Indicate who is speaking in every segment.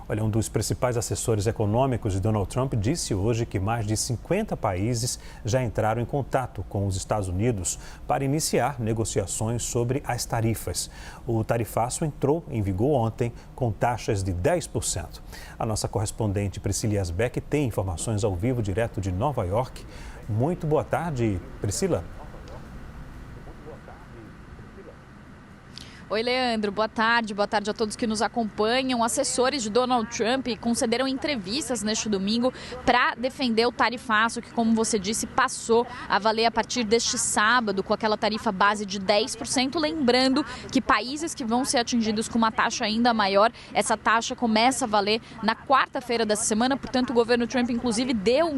Speaker 1: Olha, um dos principais assessores econômicos de Donald Trump disse hoje que mais de 50 países já entraram em contato com os Estados Unidos para iniciar negociações sobre as tarifas. O tarifaço entrou em vigor ontem com taxas de 10%. A nossa correspondente Priscila Asbeck tem informações ao vivo direto de Nova York. Muito boa tarde, Priscila.
Speaker 2: Oi, Leandro. Boa tarde a todos que nos acompanham. Assessores de Donald Trump concederam entrevistas neste domingo para defender o tarifaço que, como você disse, passou a valer a partir deste sábado com aquela tarifa base de 10%. Lembrando que países que vão ser atingidos com uma taxa ainda maior, essa taxa começa a valer na quarta-feira dessa semana. Portanto, o governo Trump, inclusive, deu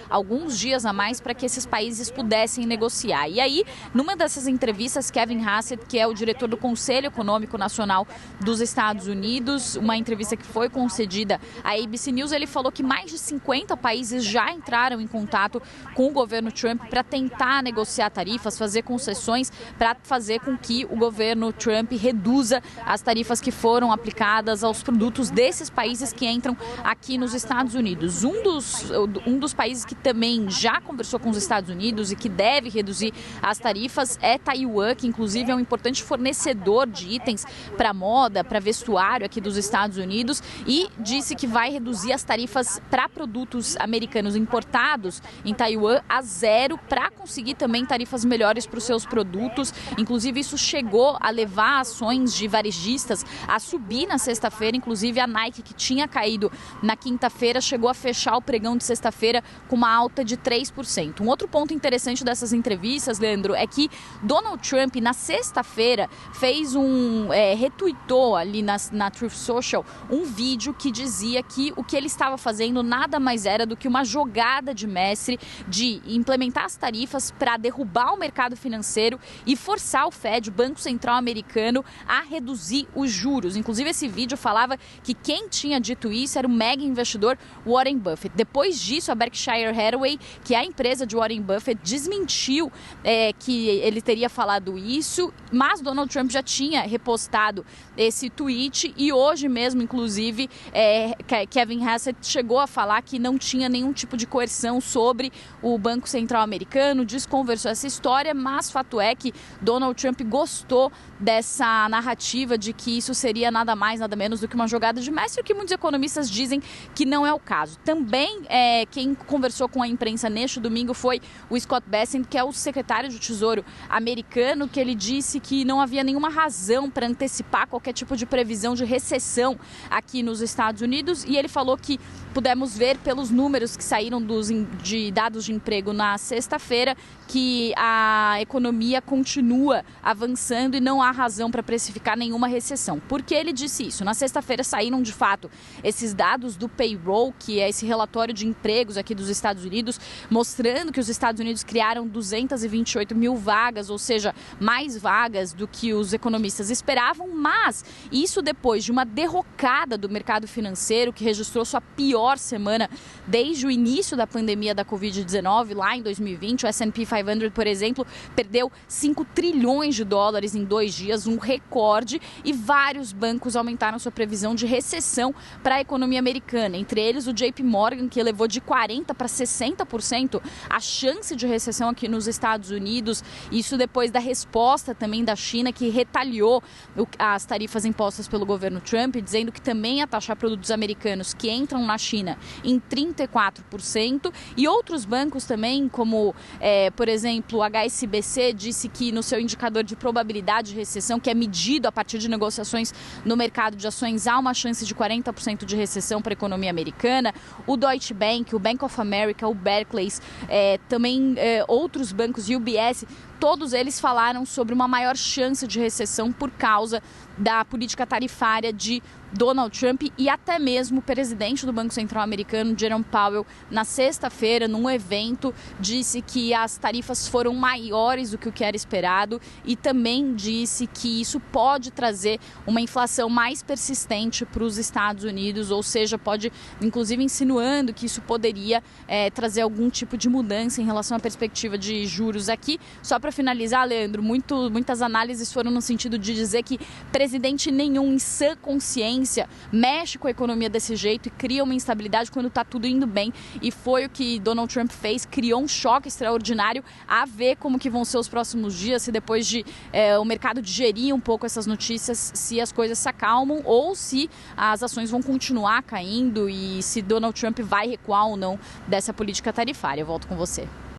Speaker 2: alguns dias a mais para que esses países pudessem negociar. E aí, numa dessas entrevistas, Kevin Hassett, que é o diretor do Conselho Econômico Nacional dos Estados Unidos, uma entrevista que foi concedida à ABC News, ele falou que mais de 50 países já entraram em contato com o governo Trump para tentar negociar tarifas, fazer concessões para fazer com que o governo Trump reduza as tarifas que foram aplicadas aos produtos desses países que entram aqui nos Estados Unidos. Um dos países que também já conversou com os Estados Unidos e que deve reduzir as tarifas é Taiwan, que inclusive é um importante fornecedor de itens para moda, para vestuário aqui dos Estados Unidos, e disse que vai reduzir as tarifas para produtos americanos importados em Taiwan a zero para conseguir também tarifas melhores para os seus produtos. Inclusive, isso chegou a levar ações de varejistas a subir na sexta-feira. Inclusive, a Nike, que tinha caído na quinta-feira, chegou a fechar o pregão de sexta-feira com uma alta de 3%. Um outro ponto interessante dessas entrevistas, Leandro, é que Donald Trump, na sexta-feira, retweetou ali na Truth Social um vídeo que dizia que o que ele estava fazendo nada mais era do que uma jogada de mestre de implementar as tarifas para derrubar o mercado financeiro e forçar o Fed, o Banco Central Americano, a reduzir os juros. Inclusive, esse vídeo falava que quem tinha dito isso era o mega investidor Warren Buffett. Depois disso, a Berkshire Hathaway, que é a empresa de Warren Buffett, desmentiu que ele teria falado isso, mas Donald Trump já tinha repostado esse tweet e hoje mesmo, inclusive, Kevin Hassett chegou a falar que não tinha nenhum tipo de coerção sobre o Banco Central Americano, desconversou essa história, mas fato é que Donald Trump gostou dessa narrativa de que isso seria nada mais, nada menos do que uma jogada de mestre, o que muitos economistas dizem que não é o caso. Também quem conversou com a imprensa neste domingo foi o Scott Bessent, que é o secretário de Tesouro americano, que ele disse que não havia nenhuma razão para antecipar qualquer tipo de previsão de recessão aqui nos Estados Unidos, e ele falou que pudemos ver pelos números que saíram de dados de emprego na sexta-feira que a economia continua avançando e não há razão para precificar nenhuma recessão. Por que ele disse isso? Na sexta-feira saíram, de fato, esses dados do payroll, que é esse relatório de empregos aqui dos Estados Unidos, mostrando que os Estados Unidos criaram 228 mil vagas, ou seja, mais vagas do que os economistas esperavam, mas isso depois de uma derrocada do mercado financeiro, que registrou sua pior semana desde o início da pandemia da Covid-19, lá em 2020. O S&P 500, por exemplo, perdeu 5 trilhões de dólares em 2 dias, um recorde, e vários bancos aumentaram sua previsão de recessão para a economia americana. Entre eles, o JP Morgan, que elevou de 40% para 60% a chance de recessão aqui nos Estados Unidos. Isso depois da resposta também da China, que retaliou as tarifas impostas pelo governo Trump, dizendo que também ia taxar produtos americanos que entram na China em 34%. E outros bancos também, como, por exemplo, o HSBC, disse que no seu indicador de probabilidade de recessão, que é medido a partir de negociações no mercado de ações, há uma chance de 40% de recessão para a economia americana. O Deutsche Bank, o Bank of America, o Barclays, também outros bancos, UBS, todos eles falaram sobre uma maior chance de recessão por causa da política tarifária de Donald Trump, e até mesmo o presidente do Banco Central americano, Jerome Powell, na sexta-feira, num evento, disse que as tarifas foram maiores do que o que era esperado, e também disse que isso pode trazer uma inflação mais persistente para os Estados Unidos, ou seja, pode, inclusive, insinuando que isso poderia trazer algum tipo de mudança em relação à perspectiva de juros aqui. Só para para finalizar, Leandro, muitas análises foram no sentido de dizer que presidente nenhum em sã consciência mexe com a economia desse jeito e cria uma instabilidade quando está tudo indo bem. E foi o que Donald Trump fez, criou um choque extraordinário. A ver como que vão ser os próximos dias, se depois de o mercado digerir um pouco essas notícias, se as coisas se acalmam ou se as ações vão continuar caindo e se Donald Trump vai recuar ou não dessa política tarifária. Eu volto com você.